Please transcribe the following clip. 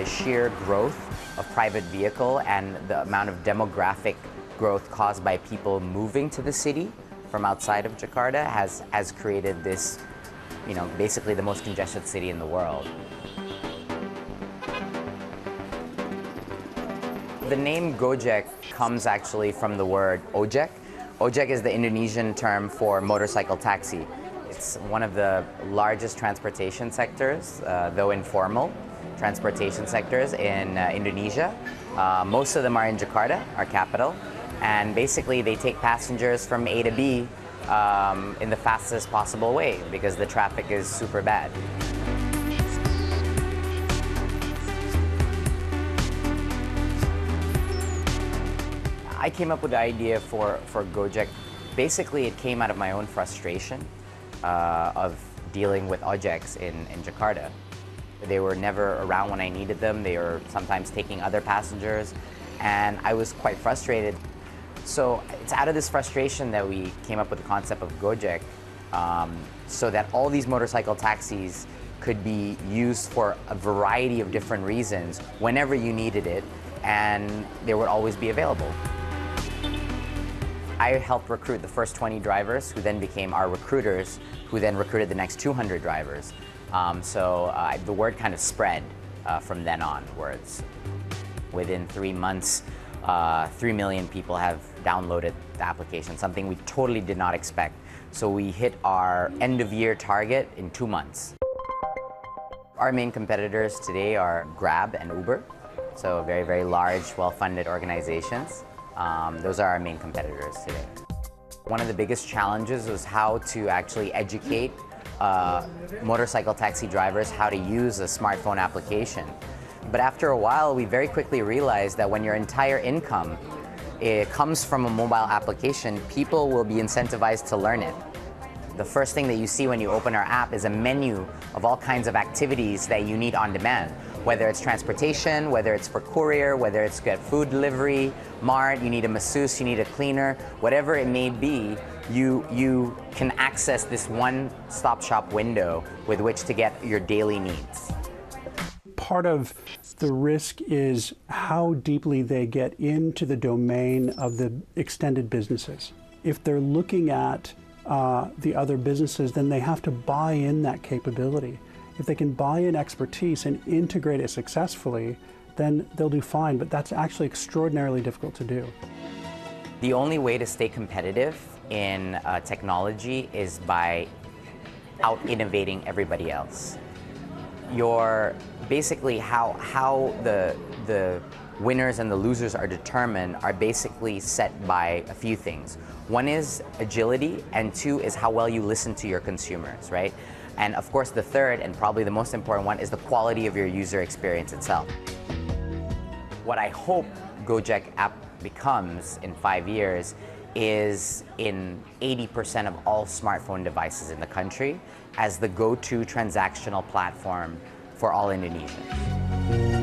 the sheer growth of private vehicle and the amount of demographic growth caused by people moving to the city from outside of Jakarta has created this, basically the most congested city in the world. The name Go-Jek comes actually from the word ojek. Ojek is the Indonesian term for motorcycle taxi. It's one of the largest transportation sectors, though informal, transportation sectors in Indonesia. Most of them are in Jakarta, our capital, and basically they take passengers from A to B in the fastest possible way because the traffic is super bad. I came up with the idea for Go-Jek. Basically, it came out of my own frustration of dealing with ojeks in Jakarta. They were never around when I needed them. They were sometimes taking other passengers, and I was quite frustrated. So it's out of this frustration that we came up with the concept of Go-Jek, so that all these motorcycle taxis could be used for a variety of different reasons whenever you needed it, and they would always be available. I helped recruit the first 20 drivers who then became our recruiters, who then recruited the next 200 drivers. The word kind of spread from then onwards. Within 3 months, 3 million people have downloaded the application, something we totally did not expect. So we hit our end-of-year target in 2 months. Our main competitors today are Grab and Uber, so very, very large, well-funded organizations. Those are our main competitors today. One of the biggest challenges was how to actually educate motorcycle taxi drivers how to use a smartphone application. But after a while, we very quickly realized that when your entire income comes from a mobile application, people will be incentivized to learn it. The first thing that you see when you open our app is a menu of all kinds of activities that you need on demand. Whether it's transportation, whether it's for courier, whether it's get food delivery, mart, you need a masseuse, you need a cleaner, whatever it may be, you can access this one-stop shop window with which to get your daily needs. Part of the risk is how deeply they get into the domain of the extended businesses. If they're looking at the other businesses, then they have to buy in that capability. If they can buy in expertise and integrate it successfully, then they'll do fine, but that's actually extraordinarily difficult to do. The only way to stay competitive in technology is by out-innovating everybody else. Basically how the winners and the losers are determined are basically set by a few things. One is agility, and two is how well you listen to your consumers, right? And of course, the third, and probably the most important one, is the quality of your user experience itself. What I hope Go-Jek app becomes in 5 years is in 80% of all smartphone devices in the country as the go-to transactional platform for all Indonesians.